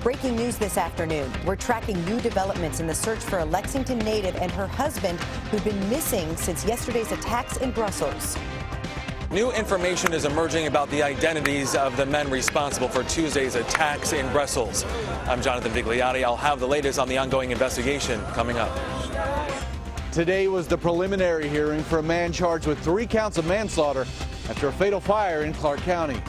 Breaking news this afternoon. We're tracking new developments in the search for a Lexington native and her husband who've been missing since yesterday's attacks in Brussels. New information is emerging about the identities of the men responsible for Tuesday's attacks in Brussels. I'm Jonathan Vigliotti. I'll have the latest on the ongoing investigation coming up. Today was the preliminary hearing for a man charged with 3 counts of manslaughter after a fatal fire in Clark County.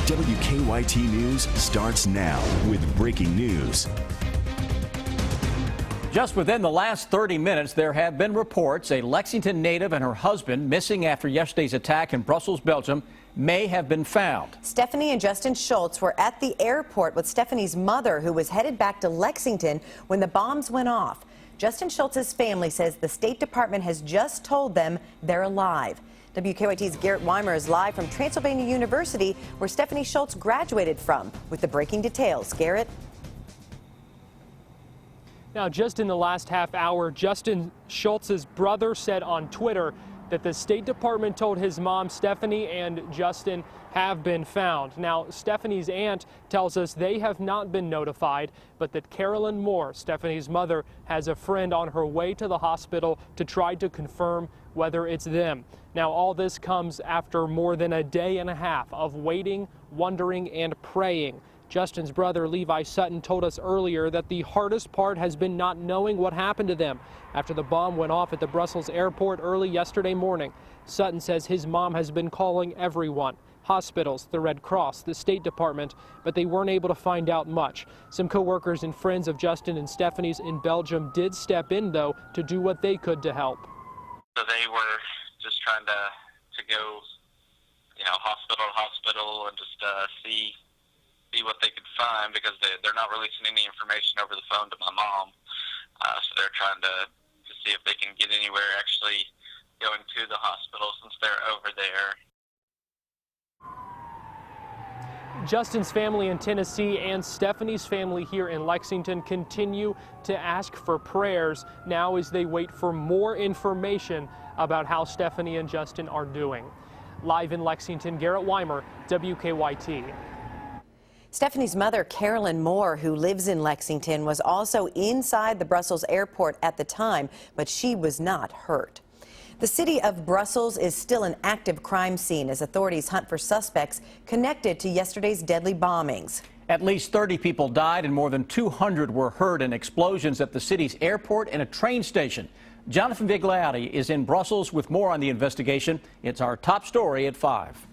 WKYT News starts now with breaking news. Just within the last 30 minutes, there have been reports a Lexington native and her husband missing after yesterday's attack in Brussels, Belgium, may have been found. Stephanie and Justin Schultz were at the airport with Stephanie's mother, who was headed back to Lexington when the bombs went off. Justin Schultz's family says the State Department has just told them they're alive. WKYT's Garrett Weimer is live from Transylvania University, where Stephanie Schultz graduated from, with the breaking details. Garrett? Now, just in the last half hour, Justin Schultz's brother said on Twitter that the State Department told his mom, Stephanie, and Justin have been found. Now, Stephanie's aunt tells us they have not been notified, but that Carolyn Moore, Stephanie's mother, has a friend on her way to the hospital to try to confirm whether it's them. Now, all this comes after more than a day and a half of waiting, wondering, and praying. Justin's brother, Levi Sutton, told us earlier that the hardest part has been not knowing what happened to them after the bomb went off at the Brussels airport early yesterday morning. Sutton says his mom has been calling everyone, hospitals, the Red Cross, the State Department, but they weren't able to find out much. Some co-workers and friends of Justin and Stephanie's in Belgium did step in, though, to do what they could to help. So they were just trying to go, hospital to hospital and just see what they could find, because they're not releasing any information over the phone to my mom. So they're trying to see if they can get anywhere actually going to the hospital since they're over there. Justin's family in Tennessee and Stephanie's family here in Lexington continue to ask for prayers now as they wait for more information about how Stephanie and Justin are doing. Live in Lexington, Garrett Weimer, WKYT. Stephanie's mother, Carolyn Moore, who lives in Lexington, was also inside the Brussels airport at the time, but she was not hurt. The city of Brussels is still an active crime scene as authorities hunt for suspects connected to yesterday's deadly bombings. At least 30 people died and more than 200 were hurt in explosions at the city's airport and a train station. Jonathan Vigliotti is in Brussels with more on the investigation. It's our top story at 5.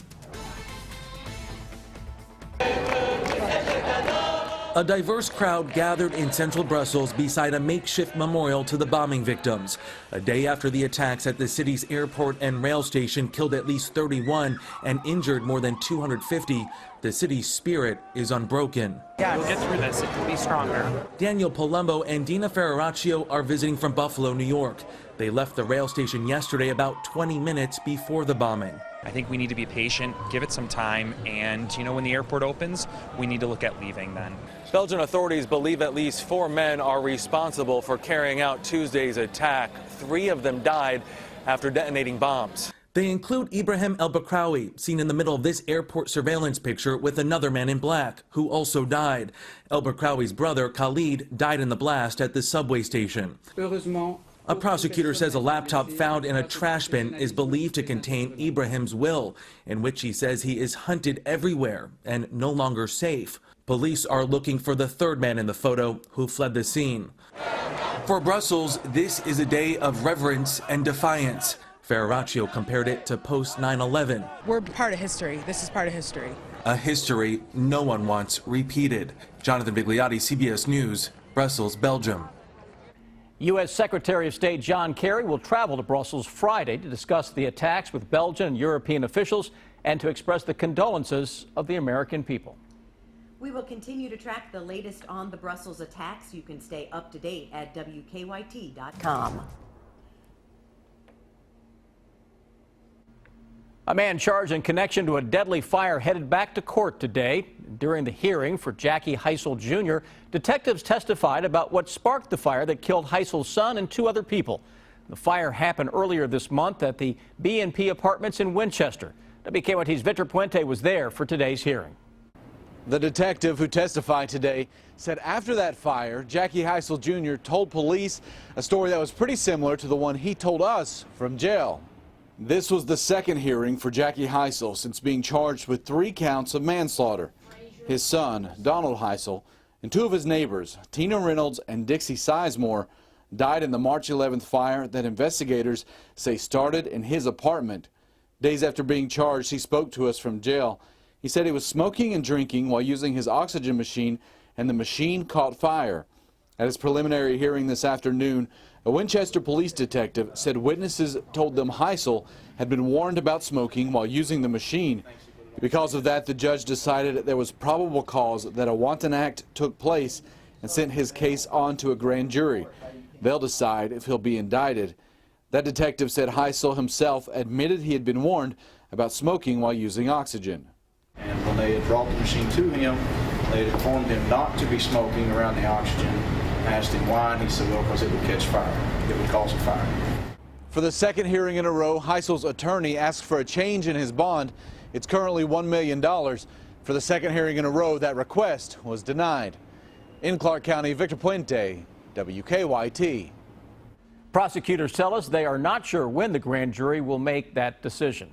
A diverse crowd gathered in central Brussels beside a makeshift memorial to the bombing victims. A day after the attacks at the city's airport and rail station killed at least 31 and injured more than 250, the city's spirit is unbroken. We'll get through this. It can be stronger. Daniel Palumbo and Dina Ferraraccio are visiting from Buffalo, New York. They left the rail station yesterday about 20 minutes before the bombing. I think we need to be patient, give it some time, and when the airport opens, we need to look at leaving then. Belgian authorities believe at least 4 men are responsible for carrying out Tuesday's attack. 3 of them died after detonating bombs. They include Ibrahim El-Bakraoui, seen in the middle of this airport surveillance picture with another man in black, who also died. El-Bakraoui's brother, Khalid, died in the blast at the subway station. A prosecutor says a laptop found in a trash bin is believed to contain Ibrahim's will, in which he says he is hunted everywhere and no longer safe. Police are looking for the 3rd man in the photo who fled the scene. For Brussels, this is a day of reverence and defiance. Ferraraccio compared it to post 9/11. We're part of history. This is part of history. A history no one wants repeated. Jonathan Vigliotti, CBS News, Brussels, Belgium. U.S. Secretary of State John Kerry will travel to Brussels Friday to discuss the attacks with Belgian and European officials and to express the condolences of the American people. We will continue to track the latest on the Brussels attacks. You can stay up to date at WKYT.com. A man charged in connection to a deadly fire headed back to court today. During the hearing for Jackie Heisel Jr., detectives testified about what sparked the fire that killed Heisel's son and 2 other people. The fire happened earlier this month at the B&P Apartments in Winchester. WKYT's Victor Puente was there for today's hearing. The detective who testified today said after that fire, Jackie Heisel Jr. told police a story that was pretty similar to the one he told us from jail. This was the second hearing for Jackie Heisel since being charged with 3 counts of manslaughter. His son, Donald Heisel, and 2 of his neighbors, Tina Reynolds and Dixie Sizemore, died in the March 11th fire that investigators say started in his apartment. Days after being charged, he spoke to us from jail. He said he was smoking and drinking while using his oxygen machine, and the machine caught fire. At his preliminary hearing this afternoon, a Winchester police detective said witnesses told them Heisel had been warned about smoking while using the machine. Because of that, the judge decided there was probable cause that a wanton act took place and sent his case on to a grand jury. They'll decide if he'll be indicted. That detective said Heisel himself admitted he had been warned about smoking while using oxygen. And when they had brought the machine to him, they had informed him not to be smoking around the oxygen. Asked him why, and he said, well, because it would catch fire. It would cause a fire. For the second hearing in a row, Heisel's attorney asked for a change in his bond. It's currently $1 million. For the second hearing in a row, that request was denied. In Clark County, Victor Puente, WKYT. Prosecutors tell us they are not sure when the grand jury will make that decision.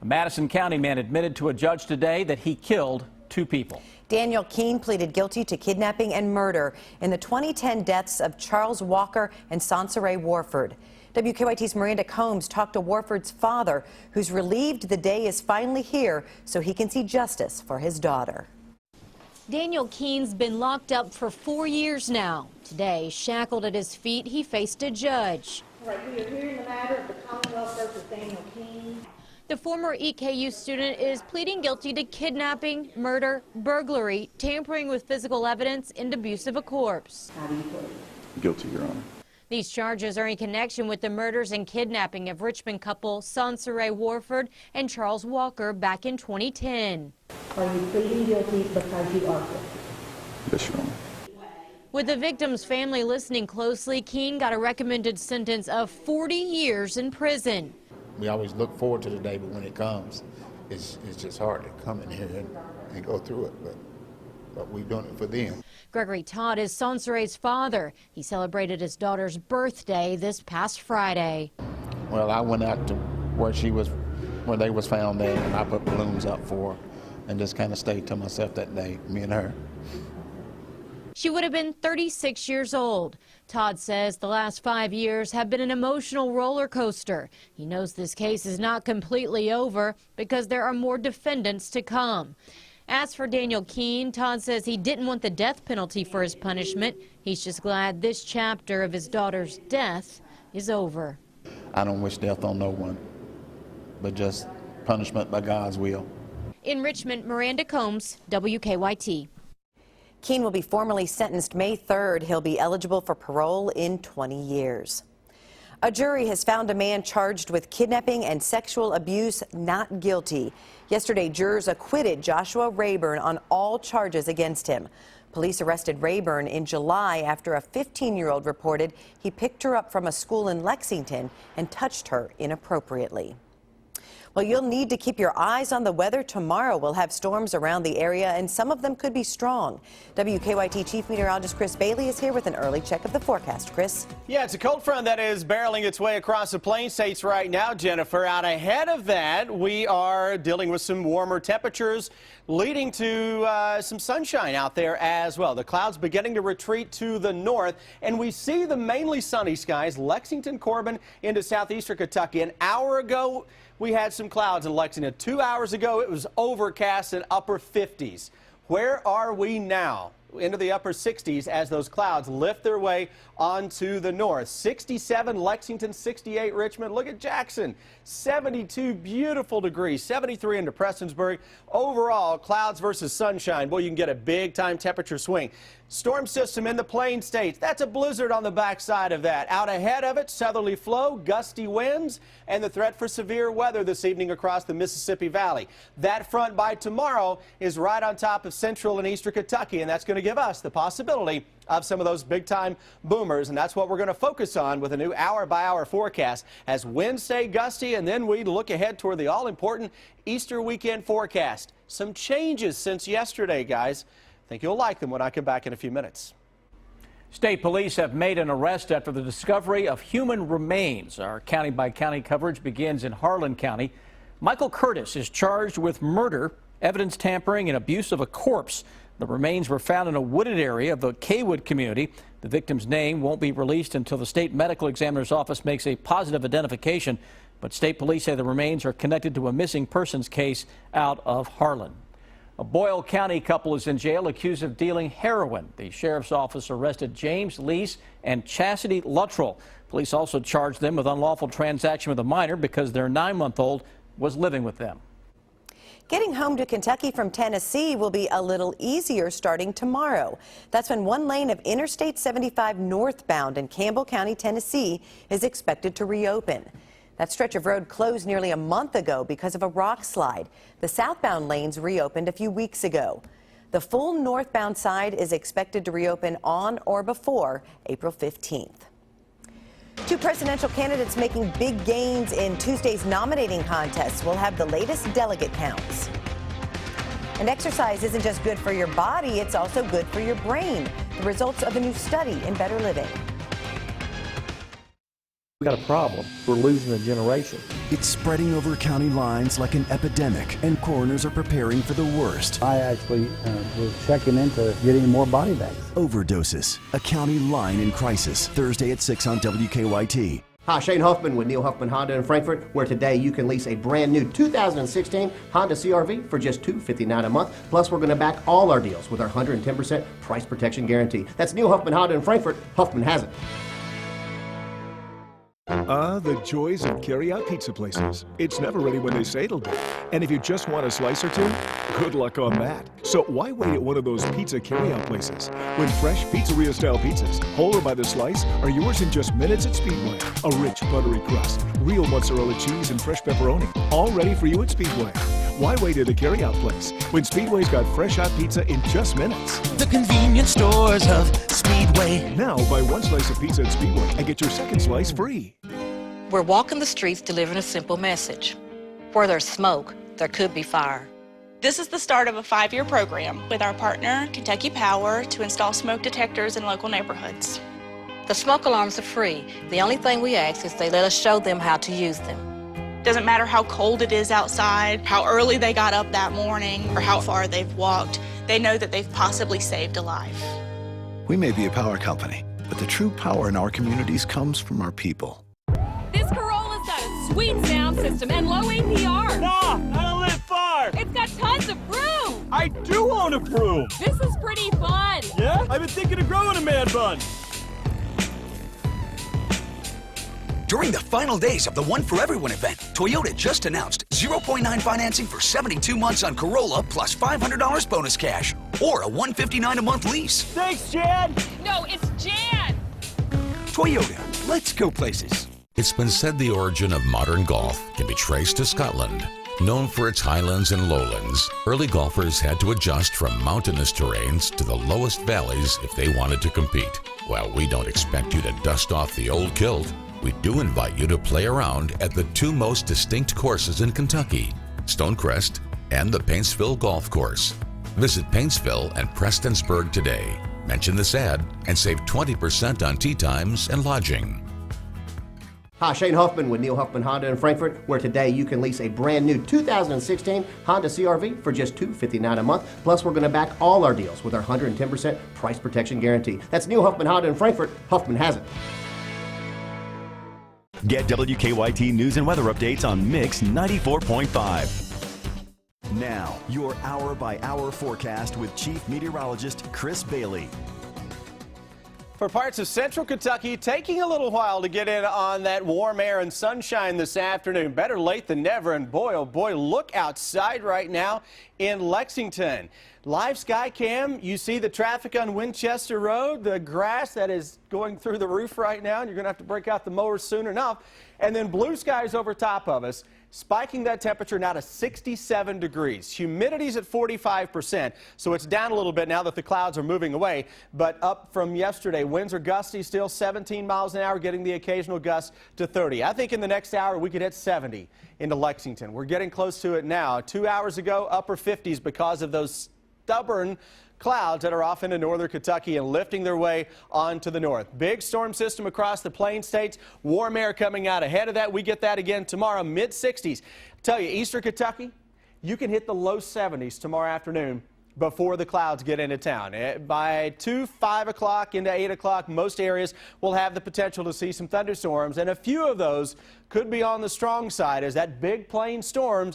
A Madison County man admitted to a judge today that he killed 2 people. Daniel Keene pleaded guilty to kidnapping and murder in the 2010 deaths of Charles Walker and Sansere Warford. WKYT's Miranda Combs talked to Warford's father, who's relieved the day is finally here so he can see justice for his daughter. Daniel Keene's been locked up for 4 years now. Today, shackled at his feet, he faced a judge. Right, we are hearing the matter of the Commonwealth versus Daniel Keene. The former EKU student is pleading guilty to kidnapping, murder, burglary, tampering with physical evidence, and abuse of a corpse. How do you plead? Guilty, Your Honor. These charges are in connection with the murders and kidnapping of Richmond couple Sansere Warford and Charles Walker back in 2010. Are you pleading guilty because you are guilty? Yes, Your Honor. With the victim's family listening closely, Keene got a recommended sentence of 40 years in prison. We always look forward to the day, but when it comes, it's just hard to come in here and go through it, but we're doing it for them. Gregory Todd is Sansere's father. He celebrated his daughter's birthday this past Friday. Well, I went out to where they was found at, and I put balloons up for her and just kind of stayed to myself that day, me and her. She would have been 36 years old. Todd says the last 5 years have been an emotional roller coaster. He knows this case is not completely over because there are more defendants to come. As for Daniel Keene, Todd says he didn't want the death penalty for his punishment. He's just glad this chapter of his daughter's death is over. I don't wish death on no one, but just punishment by God's will. In Richmond, Miranda Combs, WKYT. Keene will be formally sentenced May 3rd. He'll be eligible for parole in 20 years. A jury has found a man charged with kidnapping and sexual abuse not guilty. Yesterday, jurors acquitted Joshua Rayburn on all charges against him. Police arrested Rayburn in July after a 15-year-old reported he picked her up from a school in Lexington and touched her inappropriately. Well, you'll need to keep your eyes on the weather tomorrow. We'll have storms around the area, and some of them could be strong. WKYT Chief Meteorologist Chris Bailey is here with an early check of the forecast. Chris? Yeah, it's a cold front that is barreling its way across the Plain States right now, Jennifer. Out ahead of that, we are dealing with some warmer temperatures, leading to some sunshine out there as well. The clouds beginning to retreat to the north, and we see the mainly sunny skies, Lexington, Corbin, into southeastern Kentucky. An hour ago, we had some clouds in Lexington. 2 hours ago, it was overcast in upper 50s. Where are we now? Into the upper 60s as those clouds lift their way onto the north. 67 Lexington, 68 Richmond. Look at Jackson, 72 beautiful degrees, 73 into Prestonsburg. Overall, clouds versus sunshine. Boy, you can get a big time temperature swing. Storm system in the Plain States. That's a blizzard on the backside of that. Out ahead of it, southerly flow, gusty winds, and the threat for severe weather this evening across the Mississippi Valley. That front by tomorrow is right on top of central and eastern Kentucky, and that's going to give us the possibility of some of those big-time boomers, and that's what we're going to focus on with a new hour-by-hour forecast as winds stay gusty, and then we look ahead toward the all-important Easter weekend forecast. Some changes since yesterday, guys. I think you'll like them when I come back in a few minutes. State police have made an arrest after the discovery of human remains. Our county-by-county coverage begins in Harlan County. Michael Curtis is charged with murder, evidence tampering, and abuse of a corpse. The remains were found in a wooded area of the Kaywood community. The victim's name won't be released until the state medical examiner's office makes a positive identification. But state police say the remains are connected to a missing persons case out of Harlan. A Boyle County couple is in jail accused of dealing heroin. The sheriff's office arrested James Lease and Chastity Luttrell. Police also charged them with unlawful transaction with a minor because their 9-month-old was living with them. Getting home to Kentucky from Tennessee will be a little easier starting tomorrow. That's when one lane of Interstate 75 northbound in Campbell County, Tennessee is expected to reopen. That stretch of road closed nearly a month ago because of a rock slide. The southbound lanes reopened a few weeks ago. The full northbound side is expected to reopen on or before April 15th. Two presidential candidates making big gains in Tuesday's nominating contests will have the latest delegate counts. And exercise isn't just good for your body, it's also good for your brain. The results of a new study in Better Living. We got a problem. We're losing a generation. It's spreading over county lines like an epidemic, and coroners are preparing for the worst. I actually was checking into getting more body bags. Overdoses, a county line in crisis. Thursday at 6 on WKYT. Hi, Shane Huffman with Neil Huffman Honda in Frankfort, where today you can lease a brand new 2016 Honda CR-V for just $259 a month. Plus, we're going to back all our deals with our 110% price protection guarantee. That's Neil Huffman Honda in Frankfort. Huffman has it. The joys of carry-out pizza places. It's never ready when they say it'll be. And if you just want a slice or two, good luck on that. So why wait at one of those pizza carry-out places when fresh pizzeria-style pizzas, whole or by the slice, are yours in just minutes at Speedway? A rich, buttery crust, real mozzarella cheese, and fresh pepperoni, all ready for you at Speedway. Why wait at a carry-out place when Speedway's got fresh hot pizza in just minutes? The convenience stores of Speedway. Now buy one slice of pizza at Speedway and get your second slice free. We're walking the streets delivering a simple message. Where there's smoke, there could be fire. This is the start of a 5-year program with our partner, Kentucky Power, to install smoke detectors in local neighborhoods. The smoke alarms are free. The only thing we ask is they let us show them how to use them. Doesn't matter how cold it is outside, how early they got up that morning, or how far they've walked, they know that they've possibly saved a life. We may be a power company, but the true power in our communities comes from our people. This Corolla's got a sweet sound system and low APR. Nah, I don't live far. It's got tons of room. I do own a broom. This is pretty fun. Yeah? I've been thinking of growing a man bun. During the final days of the One for Everyone event, Toyota just announced 0.9 financing for 72 months on Corolla plus $500 bonus cash or a $159 a month lease. Thanks, Jan. No, it's Jan. Toyota, let's go places. It's been said the origin of modern golf can be traced to Scotland. Known for its highlands and lowlands, early golfers had to adjust from mountainous terrains to the lowest valleys if they wanted to compete. While we don't expect you to dust off the old kilt, we do invite you to play around at the two most distinct courses in Kentucky, Stonecrest and the Paintsville Golf Course. Visit Paintsville and Prestonsburg today. Mention this ad and save 20% on tee times and lodging. Hi, Shane Huffman with Neil Huffman Honda in Frankfort, where today you can lease a brand new 2016 Honda CR-V for just $259 a month. Plus, we're going to back all our deals with our 110% price protection guarantee. That's Neil Huffman Honda in Frankfort. Huffman has it. Get WKYT news and weather updates on Mix 94.5. Now, your hour-by-hour forecast with Chief Meteorologist Chris Bailey. For parts of central Kentucky, taking a little while to get in on that warm air and sunshine this afternoon. Better late than never, and boy, oh boy, look outside right now in Lexington. Live sky cam, you see the traffic on Winchester Road, the grass that is going through the roof right now, and you're going to have to break out the mower soon enough. And then blue skies over top of us. spiking that temperature now to 67 degrees. Humidity's at 45%, so it's down a little bit now that the clouds are moving away, but up from yesterday. Winds are gusty, still 17 miles an hour, getting the occasional gust to 30. I think in the next hour we could hit 70 into Lexington. We're getting close to it now. 2 hours ago, upper 50s because of those stubborn clouds that are off into northern Kentucky and lifting their way onto the north. Big storm system across the Plain States. Warm air coming out ahead of that. We get that again tomorrow, mid-60s. Tell you, eastern Kentucky, you can hit the low 70s tomorrow afternoon before the clouds get into town. By 2, 5 o'clock into 8 o'clock, most areas will have the potential to see some thunderstorms, and a few of those could be on the strong side as that big plain storm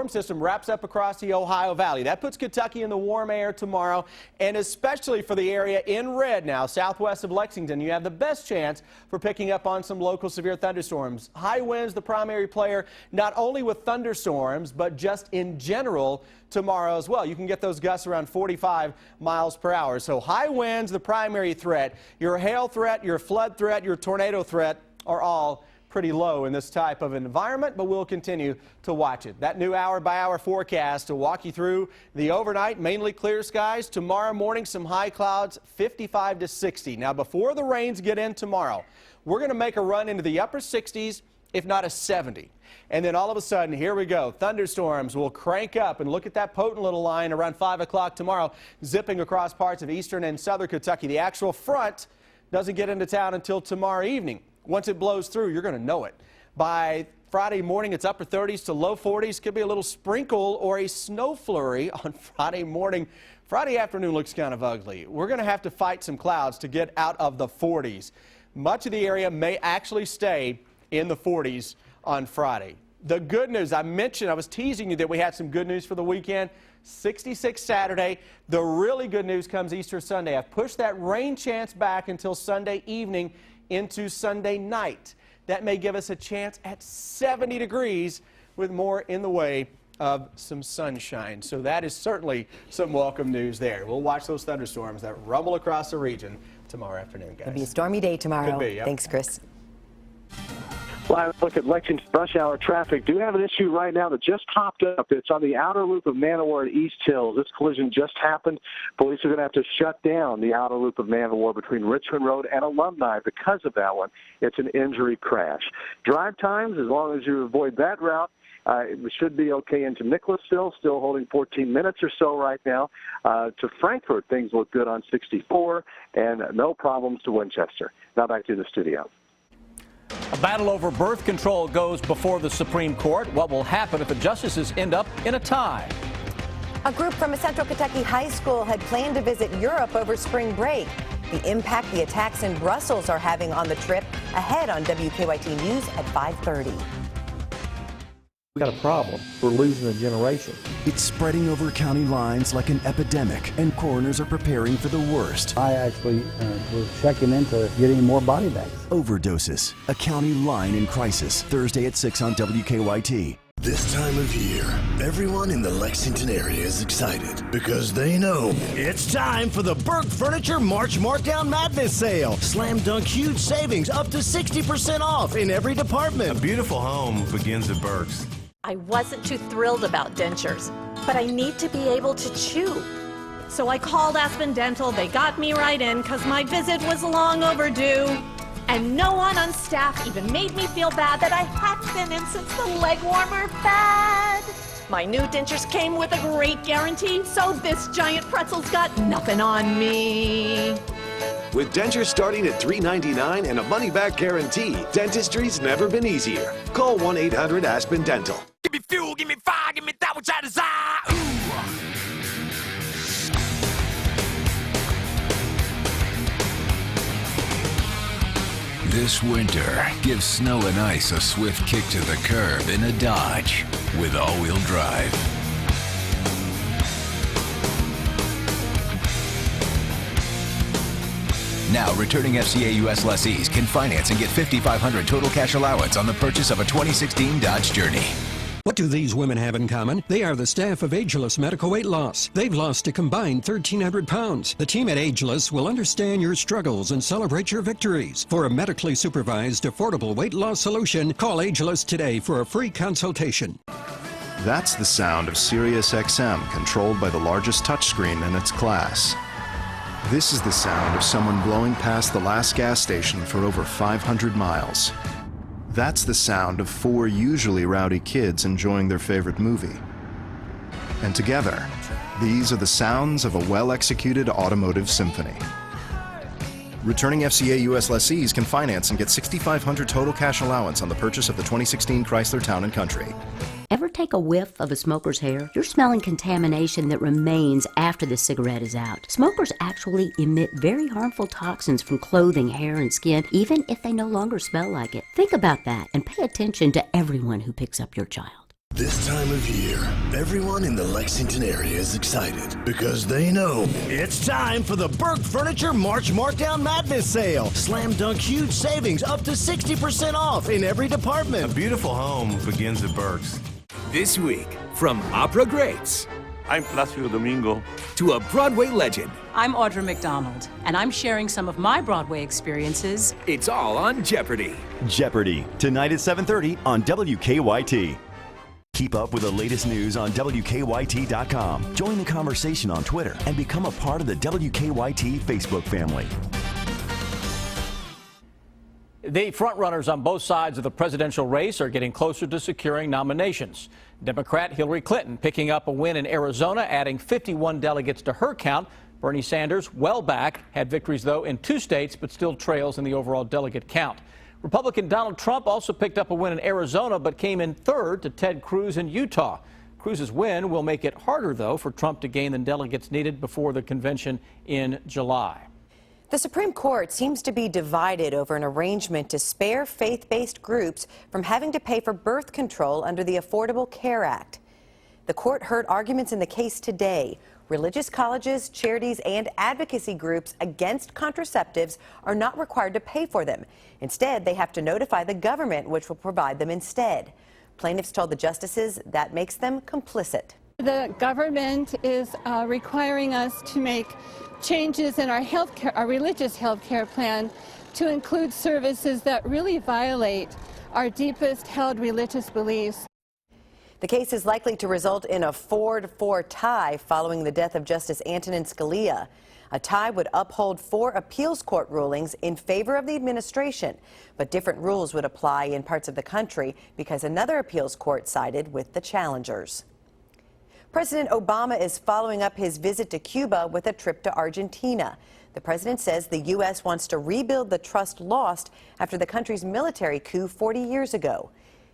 system wraps up across the Ohio Valley. That puts Kentucky in the warm air tomorrow, and especially for the area in red now, southwest of Lexington, you have the best chance for picking up on some local severe thunderstorms. High winds, the primary player, not only with thunderstorms, but just in general tomorrow as well. You can get those gusts around 45 miles per hour. So high winds, the primary threat. Your hail threat, your flood threat, your tornado threat are all pretty low in this type of environment, but we'll continue to watch it. That new hour-by-hour forecast to walk you through the overnight, mainly clear skies. Tomorrow morning, some high clouds, 55 to 60. Now, before the rains get in tomorrow, we're going to make a run into the upper 60s, if not a 70. And then all of a sudden, here we go. Thunderstorms will crank up, and look at that potent little line around 5 o'clock tomorrow, zipping across parts of eastern and southern Kentucky. The actual front doesn't get into town until tomorrow evening. Once it blows through, you're going to know it. By Friday morning, it's upper 30s to low 40s. Could be a little sprinkle or a snow flurry on Friday morning. Friday afternoon looks kind of ugly. We're going to have to fight some clouds to get out of the 40s. Much of the area may actually stay in the 40s on Friday. The good news, I was teasing you that we had some good news for the weekend. 66 Saturday. The really good news comes Easter Sunday. I've pushed that rain chance back until Sunday evening into Sunday night. That may give us a chance at 70 degrees with more in the way of some sunshine. So that is certainly some welcome news there. We'll watch those thunderstorms that rumble across the region tomorrow afternoon, guys. It'll be a stormy day tomorrow. Could be, yep. Thanks, Chris. Well, look at Lexington rush hour traffic. Do have an issue right now that just popped up. It's on the outer loop of Man-O-War at East Hills. This collision just happened. Police are going to have to shut down the outer loop of Man-O-War between Richmond Road and Alumni because of that one. It's an injury crash. Drive times, as long as you avoid that route, it should be okay into Nicholasville, still holding 14 minutes or so right now. To Frankfort, things look good on 64, and no problems to Winchester. Now back to the studio. A battle over birth control goes before the Supreme Court. What will happen if the justices end up in a tie? A group from a Central Kentucky high school had planned to visit Europe over spring break. The impact the attacks in Brussels are having on the trip ahead on WKYT News at 5:30. We got a problem. We're losing a generation. It's spreading over county lines like an epidemic, and coroners are preparing for the worst. I actually was checking into getting more body bags. Overdoses, a county line in crisis. Thursday at 6 on WKYT. This time of year, everyone in the Lexington area is excited because they know it's time for the Burke Furniture March Markdown Madness Sale. Slam dunk huge savings up to 60% off in every department. A beautiful home begins at Burke's. I wasn't too thrilled about dentures, but I need to be able to chew. So I called Aspen Dental. They got me right in because my visit was long overdue. And no one on staff even made me feel bad that I hadn't been in since the leg warmer fad. My new dentures came with a great guarantee, so this giant pretzel's got nothing on me. With dentures starting at $3.99 and a money-back guarantee, dentistry's never been easier. Call 1-800-ASPEN Dental. Give me fuel, give me fire, give me that which I desire. Ooh. This winter, give snow and ice a swift kick to the curb in a Dodge with all-wheel drive. Now, returning FCA U.S. lessees can finance and get $5,500 total cash allowance on the purchase of a 2016 Dodge Journey. What do these women have in common? They are the staff of Ageless Medical Weight Loss. They've lost a combined 1,300 pounds. The team at Ageless will understand your struggles and celebrate your victories. For a medically supervised, affordable weight loss solution, call Ageless today for a free consultation. That's the sound of Sirius XM, controlled by the largest touchscreen in its class. This is the sound of someone blowing past the last gas station for over 500 miles. That's the sound of 4 usually rowdy kids enjoying their favorite movie. And together, these are the sounds of a well-executed automotive symphony. Returning FCA US lessees can finance and get $6,500 total cash allowance on the purchase of the 2016 Chrysler Town & Country. Ever take a whiff of a smoker's hair? You're smelling contamination that remains after the cigarette is out. Smokers actually emit very harmful toxins from clothing, hair, and skin, even if they no longer smell like it. Think about that and pay attention to everyone who picks up your child. This time of year, everyone in the Lexington area is excited because they know it's time for the Burke Furniture March Markdown Madness Sale. Slam dunk huge savings up to 60% off in every department. A beautiful home begins at Burke's. This week, from opera greats. I'm Placido Domingo. To a Broadway legend. I'm Audra McDonald, and I'm sharing some of my Broadway experiences. It's all on Jeopardy! Jeopardy! Tonight at 7:30 on WKYT. Keep up with the latest news on WKYT.com. Join the conversation on Twitter and become a part of the WKYT Facebook family. The frontrunners on both sides of the presidential race are getting closer to securing nominations. Democrat Hillary Clinton picking up a win in Arizona, adding 51 delegates to her count. Bernie Sanders, well back, had victories, though, in 2 states, but still trails in the overall delegate count. Republican Donald Trump also picked up a win in Arizona, but came in third to Ted Cruz in Utah. Cruz's win will make it harder, though, for Trump to gain the delegates needed before the convention in July. The Supreme Court seems to be divided over an arrangement to spare faith-based groups from having to pay for birth control under the Affordable Care Act. The court heard arguments in the case today. Religious colleges, charities, and advocacy groups against contraceptives are not required to pay for them. Instead, they have to notify the government, which will provide them instead. Plaintiffs told the justices that makes them complicit. The government is requiring us to make changes in our religious health care plan to include services that really violate our deepest held religious beliefs. The case is likely to result in a 4-4 tie following the death of Justice Antonin Scalia. A tie would uphold 4 appeals court rulings in favor of the administration, but different rules would apply in parts of the country because another appeals court sided with the challengers. President Obama is following up his visit to Cuba with a trip to Argentina. The president says the U.S. wants to rebuild the trust lost after the country's military coup 40 years ago.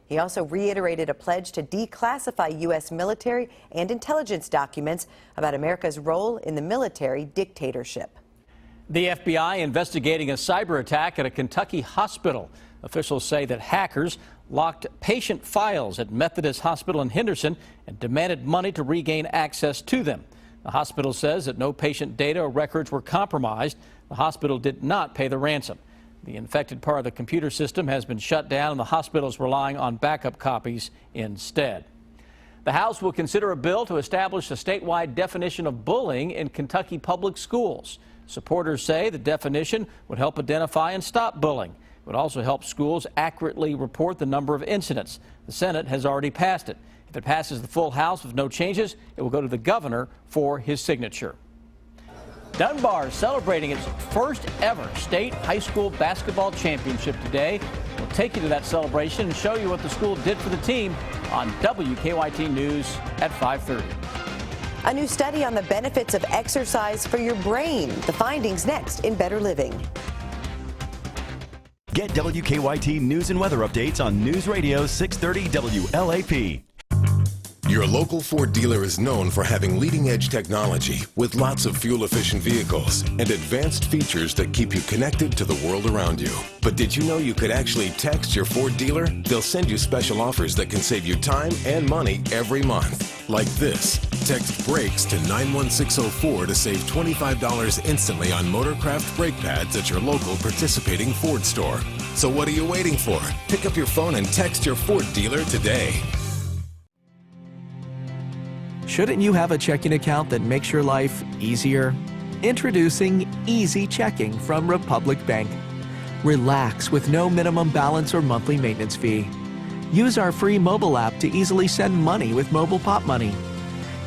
He also reiterated a pledge to declassify U.S. military and intelligence documents about America's role in the military dictatorship. The FBI investigating a cyber attack at a Kentucky hospital. Officials say that hackers locked patient files at Methodist Hospital in Henderson and demanded money to regain access to them. The hospital says that no patient data or records were compromised. The hospital did not pay the ransom. The infected part of the computer system has been shut down, and the hospital is relying on backup copies instead. The House will consider a bill to establish a statewide definition of bullying in Kentucky public schools. Supporters say the definition would help identify and stop bullying. It would also help schools accurately report the number of incidents. The Senate has already passed it. If it passes the full House with no changes, it will go to the governor for his signature. Dunbar is celebrating its first ever state high school basketball championship today. We'll take you to that celebration and show you what the school did for the team on WKYT News at 5:30. A new study on the benefits of exercise for your brain. The findings next in Better Living. Get WKYT News and weather updates on News Radio 630 WLAP. Your local Ford dealer is known for having leading-edge technology with lots of fuel-efficient vehicles and advanced features that keep you connected to the world around you. But did you know you could actually text your Ford dealer? They'll send you special offers that can save you time and money every month. Like this. Text BRAKES to 91604 to save $25 instantly on Motorcraft brake pads at your local participating Ford store. So what are you waiting for? Pick up your phone and text your Ford dealer today. Shouldn't you have a checking account that makes your life easier? Introducing Easy Checking from Republic Bank. Relax with no minimum balance or monthly maintenance fee. Use our free mobile app to easily send money with Mobile Pop Money.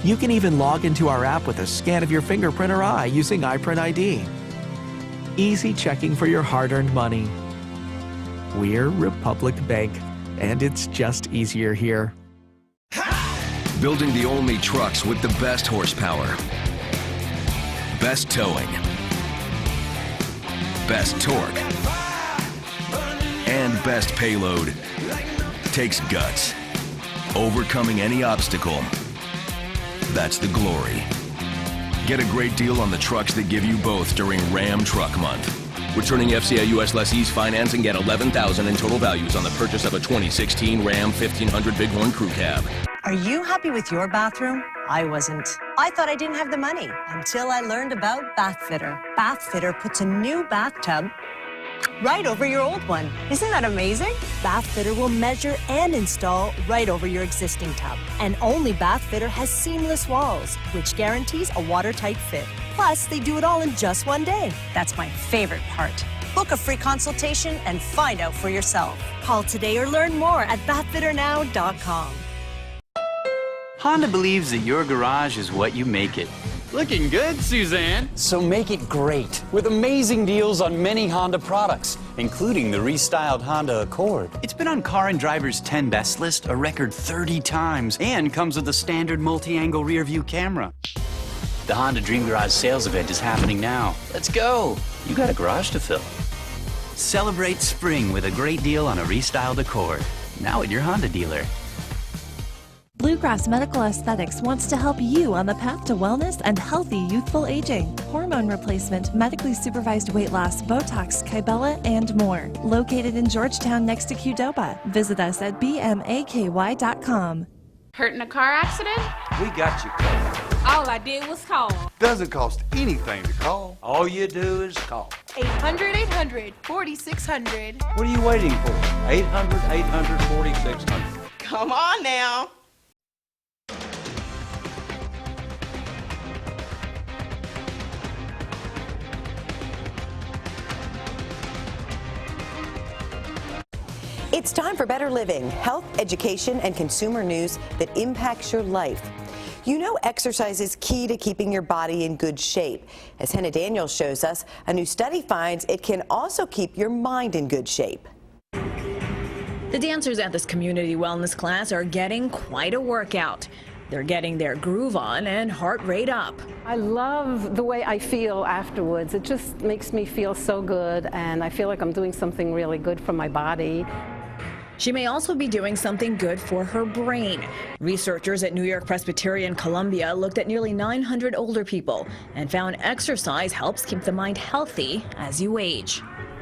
You can even log into our app with a scan of your fingerprint or eye using iPrint ID. Easy checking for your hard-earned money. We're Republic Bank, and it's just easier here. Building the only trucks with the best horsepower, best towing, best torque, and best payload takes guts. Overcoming any obstacle, that's the glory. Get a great deal on the trucks that give you both during Ram Truck Month. Returning FCA US lessees finance and get $11,000 in total values on the purchase of a 2016 Ram 1500 Bighorn Crew Cab. Are you happy with your bathroom? I wasn't. I thought I didn't have the money until I learned about Bathfitter. Bathfitter puts a new bathtub right over your old one. Isn't that amazing? Bathfitter will measure and install right over your existing tub. And only Bathfitter has seamless walls, which guarantees a watertight fit. Plus, they do it all in just one day. That's my favorite part. Book a free consultation and find out for yourself. Call today or learn more at bathfitternow.com. Honda believes that your garage is what you make it. Looking good, Suzanne. So make it great with amazing deals on many Honda products, including the restyled Honda Accord. It's been on Car and Driver's 10 Best list a record 30 times and comes with a standard multi-angle rear view camera. The Honda Dream Garage sales event is happening now. Let's go. You got a garage to fill. Celebrate spring with a great deal on a restyled Accord. Now at your Honda dealer. Bluegrass Medical Aesthetics wants to help you on the path to wellness and healthy youthful aging. Hormone replacement, medically supervised weight loss, Botox, Kybella, and more. Located in Georgetown next to Qdoba. Visit us at bmaky.com. Hurt in a car accident? We got you covered. All I did was call. Doesn't cost anything to call. All you do is call. 800-800-4600. What are you waiting for? 800-800-4600. Come on now. It's time for Better Living, health, education, and consumer news that impacts your life. You know exercise is key to keeping your body in good shape. As Hannah Daniels shows us, a new study finds it can also keep your mind in good shape. The dancers at this community wellness class are getting quite a workout. They're getting their groove on and heart rate up. I love the way I feel afterwards. It just makes me feel so good, and I feel like I'm doing something really good for my body. She may also be doing something good for her brain. Researchers at New York Presbyterian Columbia looked at nearly 900 older people and found exercise helps keep the mind healthy as you age.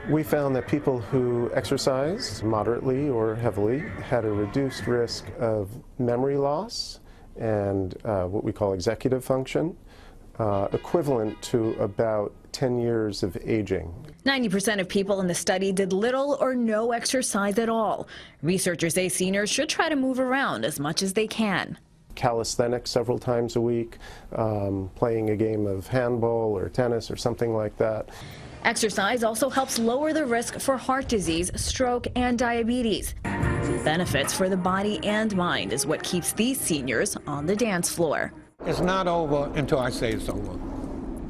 We found that people who exercised moderately or heavily had a reduced risk of memory loss and what we call executive function, equivalent to about 10 years of aging. 90% of people in the study did little or no exercise at all. Researchers say seniors should try to move around as much as they can. Calisthenics several times a week, playing a game of handball or tennis or something like that. Exercise also helps lower the risk for heart disease, stroke, and diabetes. Benefits for the body and mind is what keeps these seniors on the dance floor. It's not over until I say it's over.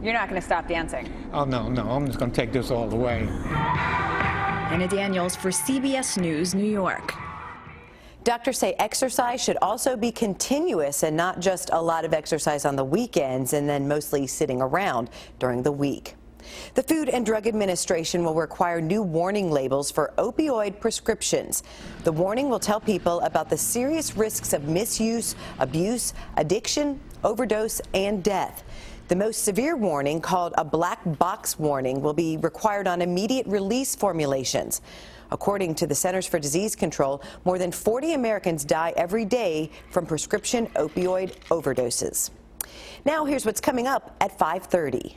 You're not going to stop dancing? Oh, no, I'm just going to take this all the way. Hannah Daniels for CBS News, New York. Doctors say exercise should also be continuous and not just a lot of exercise on the weekends and then mostly sitting around during the week. The Food and Drug Administration will require new warning labels for opioid prescriptions. The warning will tell people about the serious risks of misuse, abuse, addiction, overdose, and death. The most severe warning, called a black box warning, will be required on immediate release formulations. According to the Centers for Disease Control, more than 40 Americans die every day from prescription opioid overdoses. Now here's what's coming up at 5:30.